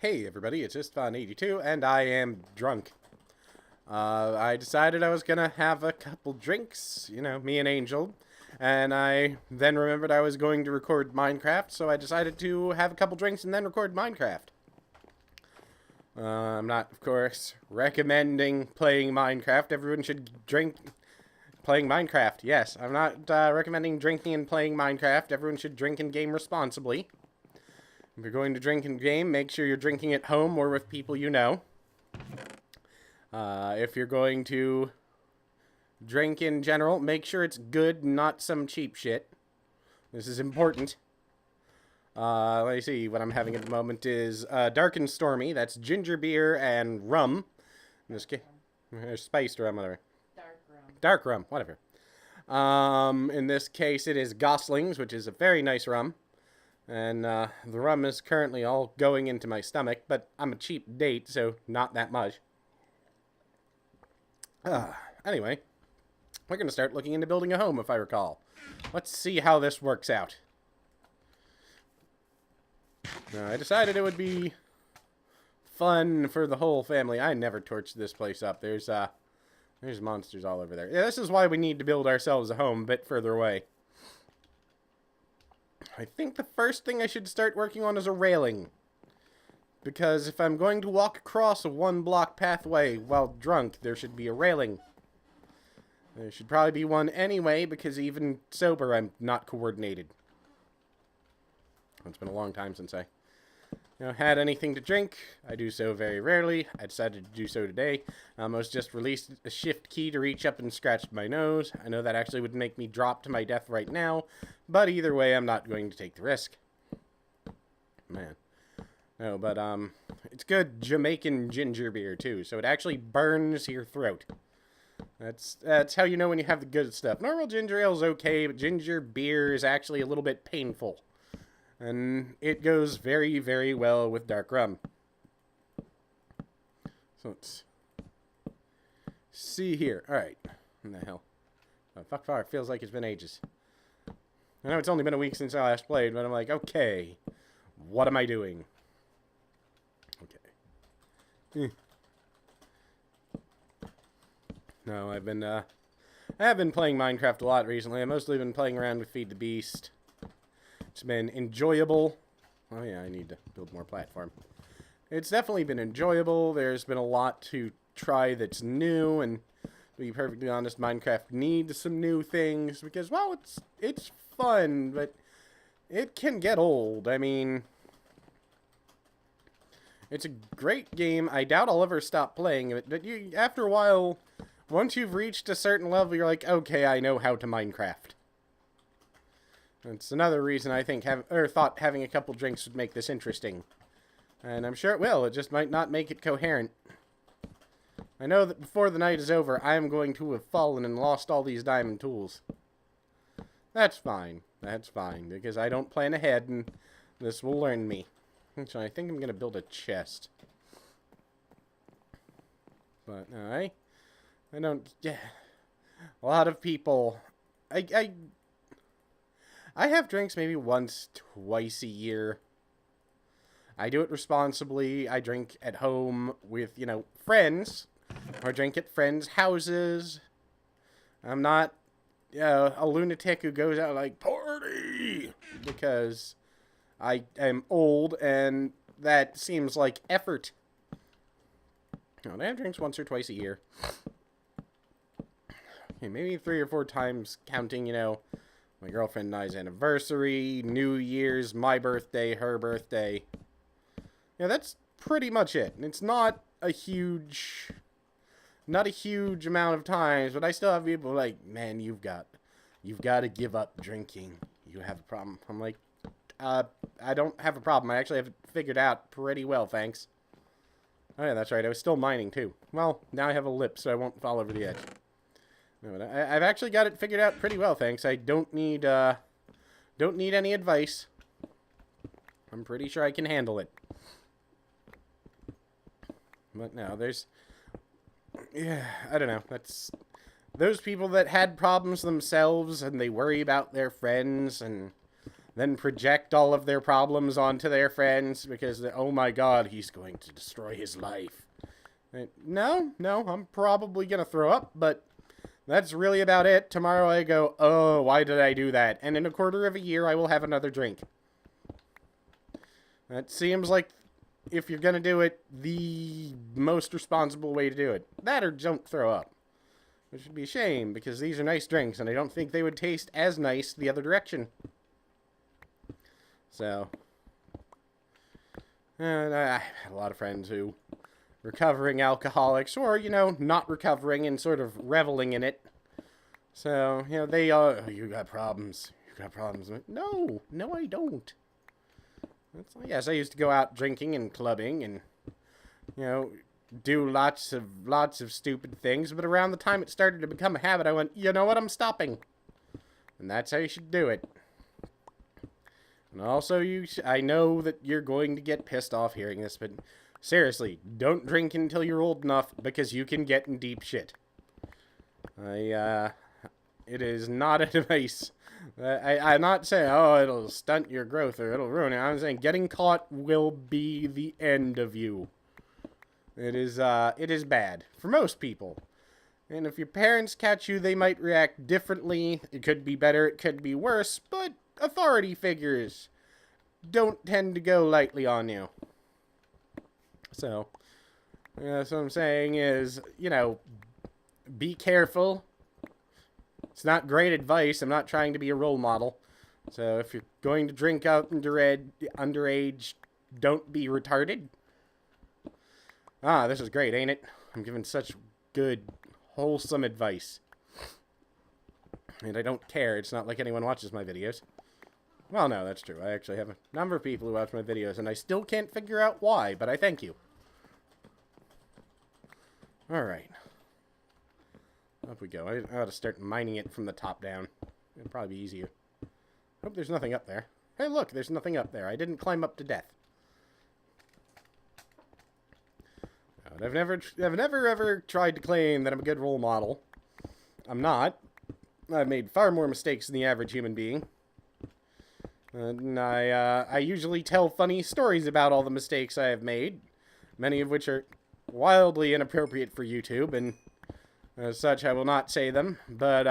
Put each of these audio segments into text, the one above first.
Hey everybody, it's IstFun82, and I am drunk. I decided I was gonna have a couple drinks, me and Angel, and I then remembered I was going to record Minecraft, so I decided to have a couple drinks and then record Minecraft. I'm not, of course, recommending playing Minecraft. Everyone should drink playing Minecraft. Yes, I'm not recommending drinking and playing Minecraft. Everyone should drink and game responsibly. If you're going to drink and game, make sure you're drinking at home or with people you know. If you're going to drink in general, make sure it's good, not some cheap shit. This is important. Let me see. What I'm having at the moment is Dark and Stormy. That's ginger beer and rum. In this case, spiced rum, whatever. Dark rum, whatever. In this case, it is Gosling's, which is a very nice rum. And the rum is currently all going into my stomach, but I'm a cheap date, so not that much. Anyway, we're going to start looking into building a home, if I recall. Let's see how this works out. I decided it would be fun for the whole family. I never torched this place up. There's monsters all over there. Yeah, this is why we need to build ourselves a home a bit further away. I think the first thing I should start working on is a railing. Because if I'm going to walk across a one-block pathway while drunk, there should be a railing. There should probably be one anyway, because even sober, I'm not coordinated. It's been a long time since I had anything to drink. I do so very rarely. I decided to do so today. I was just released a shift key to reach up and scratch my nose. I know that actually would make me drop to my death right now, but either way, I'm not going to take the risk. Man. No, but it's good Jamaican ginger beer too, so it actually burns your throat. That's how you know when you have the good stuff. Normal ginger ale is okay, but ginger beer is actually a little bit painful. And it goes very, very well with dark rum. So let's see here. Alright. What the hell? Oh, fuck far. It feels like it's been ages. I know it's only been a week since I last played, but I'm like, okay. What am I doing? Okay. No, I have been playing Minecraft a lot recently. I've mostly been playing around with Feed the Beast. It's been enjoyable. Oh yeah, I need to build more platform. It's definitely been enjoyable. There's been a lot to try that's new, and to be perfectly honest, Minecraft needs some new things because, well, it's fun, but it can get old. I mean, it's a great game. I doubt I'll ever stop playing it, but after a while, once you've reached a certain level, you're like, okay, I know how to Minecraft. That's another reason I think thought having a couple drinks would make this interesting. And I'm sure it will. It just might not make it coherent. I know that before the night is over, I am going to have fallen and lost all these diamond tools. That's fine. That's fine, because I don't plan ahead, and this will learn me. So I think I'm going to build a chest. But, I don't... Yeah. A lot of people... I have drinks maybe once, twice a year. I do it responsibly. I drink at home with, friends. Or drink at friends' houses. I'm not a lunatic who goes out like, party! Because I am old and that seems like effort. No, I have drinks once or twice a year. Okay, maybe 3 or 4 times counting, my girlfriend and I's anniversary, New Year's, my birthday, her birthday. Yeah, that's pretty much it. It's not a huge amount of times, but I still have people like, man, you've got to give up drinking. You have a problem. I'm like, I don't have a problem. I actually have it figured out pretty well, thanks. Oh yeah, that's right. I was still mining too. Well, now I have a lip, so I won't fall over the edge. No, but I've actually got it figured out pretty well, thanks. I don't need any advice. I'm pretty sure I can handle it. But no, I don't know. That's those people that had problems themselves and they worry about their friends, and then project all of their problems onto their friends because, oh my god, he's going to destroy his life. No, I'm probably going to throw up, but that's really about it. Tomorrow I go, oh, why did I do that? And in a quarter of a year, I will have another drink. That seems like, if you're going to do it, the most responsible way to do it. That or don't throw up. Which would be a shame, because these are nice drinks, and I don't think they would taste as nice the other direction. So, and I have a lot of friends who recovering alcoholics, or, you know, not recovering and sort of reveling in it. So, you know, they oh, you got problems. You got problems. No, I don't. Yes, I used to go out drinking and clubbing and, you know, do lots of stupid things, but around the time it started to become a habit, I went, you know what, I'm stopping. And that's how you should do it. And also, I know that you're going to get pissed off hearing this, but seriously, don't drink until you're old enough, because you can get in deep shit. It is not advice. I'm not saying, oh, it'll stunt your growth or it'll ruin it. I'm saying getting caught will be the end of you. It is bad for most people. And if your parents catch you, they might react differently. It could be better, it could be worse, but authority figures don't tend to go lightly on you. So, what I'm saying is, you know, be careful. It's not great advice. I'm not trying to be a role model. So if you're going to drink out underage, don't be retarded. Ah, this is great, ain't it? I'm giving such good, wholesome advice. And I don't care. It's not like anyone watches my videos. Well, no, that's true. I actually have a number of people who watch my videos, and I still can't figure out why, but I thank you. Alright. Up we go. I ought to start mining it from the top down. It'd probably be easier. Hope there's nothing up there. Hey, look, there's nothing up there. I didn't climb up to death. I've never ever tried to claim that I'm a good role model. I'm not. I've made far more mistakes than the average human being. And I usually tell funny stories about all the mistakes I have made, many of which are wildly inappropriate for YouTube, and as such, I will not say them, but,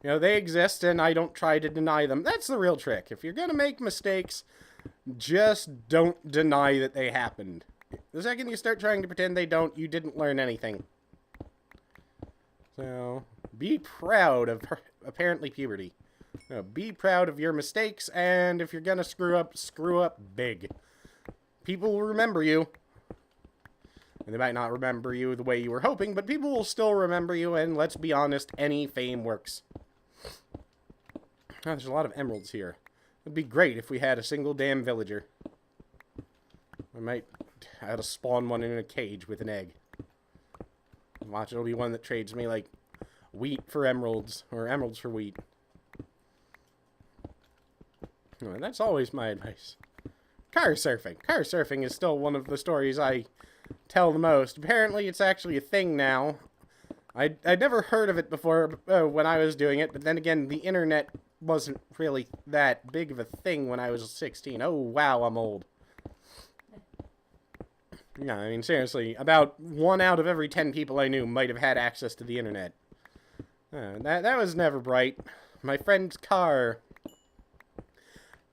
you know, they exist, and I don't try to deny them. That's the real trick. If you're gonna make mistakes, just don't deny that they happened. The second you start trying to pretend they don't, you didn't learn anything. So, be proud of, apparently, puberty. Be proud of your mistakes, and if you're gonna screw up big. People will remember you. And they might not remember you the way you were hoping, but people will still remember you, and let's be honest, any fame works. Oh, there's a lot of emeralds here. It'd be great if we had a single damn villager. I ought to spawn one in a cage with an egg. Watch, it'll be one that trades me, like, wheat for emeralds, or emeralds for wheat. Anyway, that's always my advice. Car surfing. Car surfing is still one of the stories I tell the most. Apparently, it's actually a thing now. I'd never heard of it before when I was doing it, but then again, the internet wasn't really that big of a thing when I was 16. Oh, wow, I'm old. Yeah, I mean, seriously, about 1 out of every 10 people I knew might have had access to the internet. That was never bright. My friend's car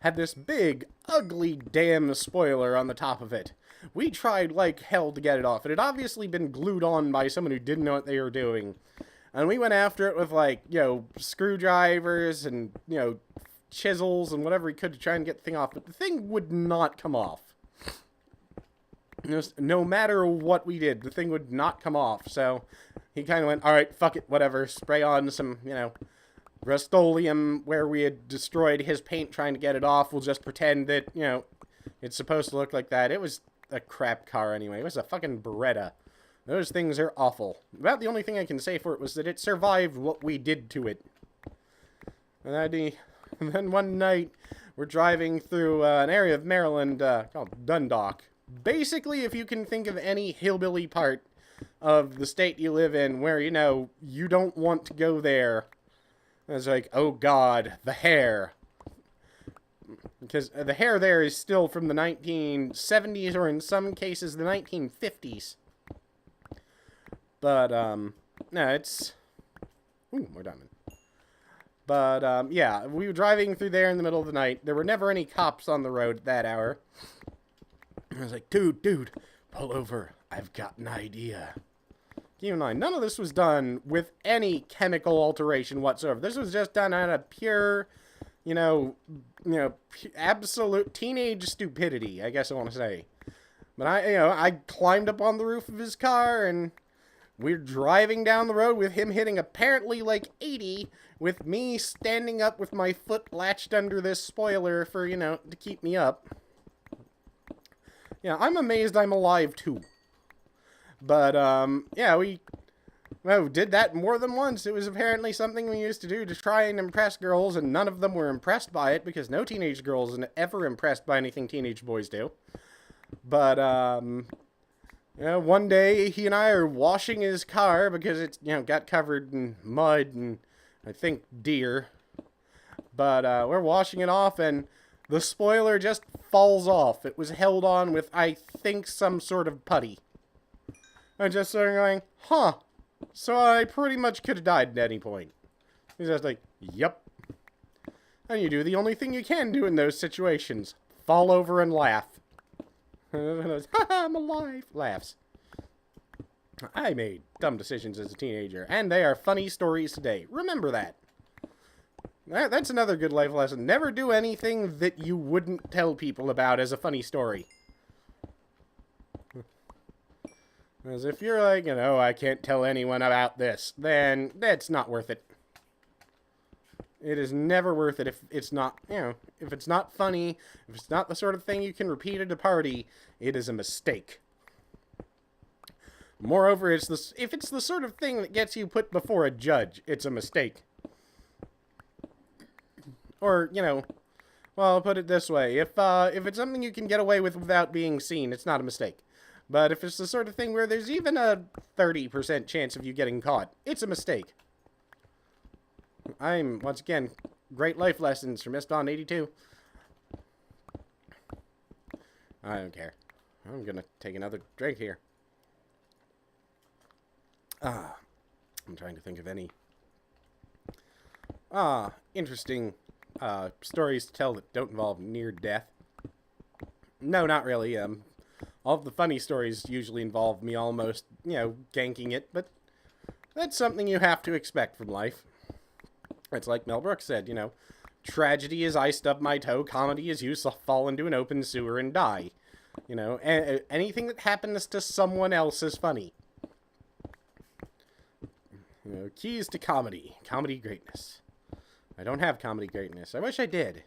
had this big, ugly damn spoiler on the top of it. We tried like hell to get it off. It had obviously been glued on by someone who didn't know what they were doing. And we went after it with, like, you know, screwdrivers and, you know, chisels and whatever we could to try and get the thing off. But the thing would not come off. No matter what we did, the thing would not come off. So he kind of went, alright, fuck it, whatever. Spray on some, you know, Rust-Oleum where we had destroyed his paint trying to get it off. We'll just pretend that, you know, it's supposed to look like that. It was a crap car anyway. It was a fucking Beretta. Those things are awful. About the only thing I can say for it was that it survived what we did to it. And then one night, we're driving through an area of Maryland called Dundalk. Basically, if you can think of any hillbilly part of the state you live in where, you know, you don't want to go there, I was like, oh god, the hair. Because the hair there is still from the 1970s, or in some cases, the 1950s. But, no, it's... Ooh, more diamond. But, yeah, we were driving through there in the middle of the night. There were never any cops on the road at that hour. I was like, dude, pull over. I've got an idea. Keep in mind, none of this was done with any chemical alteration whatsoever. This was just done out of pure, absolute teenage stupidity, I guess I want to say. But I climbed up on the roof of his car, and we're driving down the road with him hitting apparently like 80, with me standing up with my foot latched under this spoiler for, to keep me up. Yeah, I'm amazed I'm alive too. But, yeah, we did that more than once. It was apparently something we used to do to try and impress girls, and none of them were impressed by it, because no teenage girl is ever impressed by anything teenage boys do. But, one day, he and I are washing his car, because it's, got covered in mud and, I think, deer. But, we're washing it off, and the spoiler just falls off. It was held on with, I think, some sort of putty. I'm just sort of going, huh. So I pretty much could have died at any point. He's just like, yep. And you do the only thing you can do in those situations. Fall over and laugh. I'm alive. Laughs. I made dumb decisions as a teenager, and they are funny stories today. Remember that. That's another good life lesson. Never do anything that you wouldn't tell people about as a funny story. As if you're like, I can't tell anyone about this, then that's not worth it. It is never worth it if it's not, if it's not funny, if it's not the sort of thing you can repeat at a party, it is a mistake. Moreover, if it's the sort of thing that gets you put before a judge, it's a mistake. Or, well, I'll put it this way. If it's something you can get away with without being seen, it's not a mistake. But if it's the sort of thing where there's even a 30% chance of you getting caught, it's a mistake. Once again, great life lessons from Mistbond 82. I don't care. I'm gonna take another drink here. I'm trying to think of any interesting stories to tell that don't involve near death. No, not really. All of the funny stories usually involve me almost, ganking it, but that's something you have to expect from life. It's like Mel Brooks said, tragedy is I stub my toe, comedy is you fall into an open sewer and die. Anything that happens to someone else is funny. Keys to comedy. Comedy greatness. I don't have comedy greatness. I wish I did.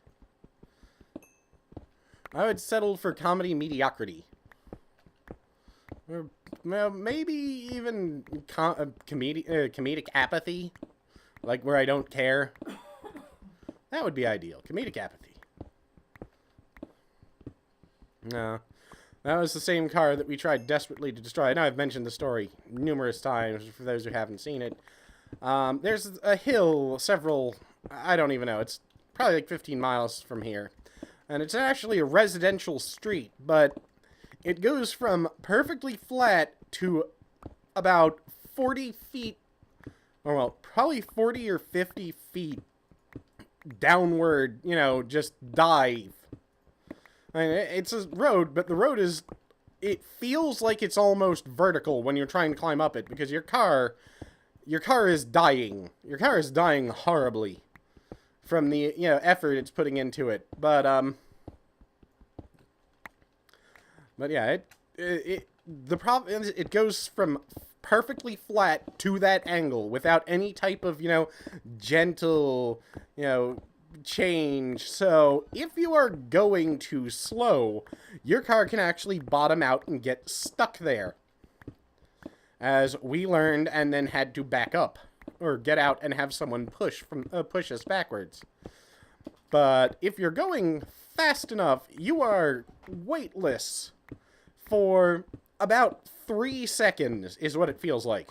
I would settle for comedy mediocrity. Or, well, maybe even comedic apathy. Like, where I don't care. That would be ideal. Comedic apathy. No. That was the same car that we tried desperately to destroy. I know I've mentioned the story numerous times for those who haven't seen it. There's a hill I don't even know. It's probably like 15 miles from here. And it's actually a residential street, but it goes from perfectly flat to about 40 feet, or well, probably 40 or 50 feet downward, just dive. I mean, it's a road, but the road it feels like it's almost vertical when you're trying to climb up it, because your car is dying. Your car is dying horribly from the, effort it's putting into it. But yeah, the problem is it goes from perfectly flat to that angle without any type of, gentle, change. So if you are going too slow, your car can actually bottom out and get stuck there, as we learned, and then had to back up or get out and have someone push us backwards. But if you're going fast enough, you are weightless for about 3 seconds is what it feels like.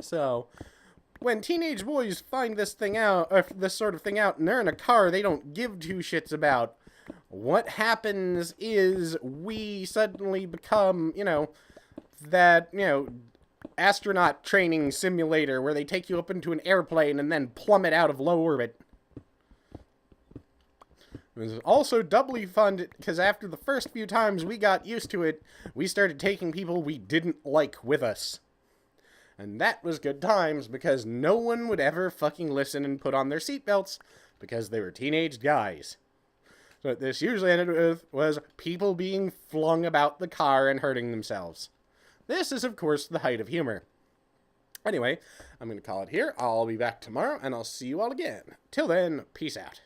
So when teenage boys find this thing out, or this sort of thing out, and they're in a car they don't give two shits about, what happens is we suddenly become, that, astronaut training simulator where they take you up into an airplane and then plummet out of low orbit. It was also doubly fun because after the first few times we got used to it, we started taking people we didn't like with us. And that was good times because no one would ever fucking listen and put on their seatbelts because they were teenage guys. So what this usually ended with was people being flung about the car and hurting themselves. This is, of course, the height of humor. Anyway, I'm going to call it here. I'll be back tomorrow, and I'll see you all again. Till then, peace out.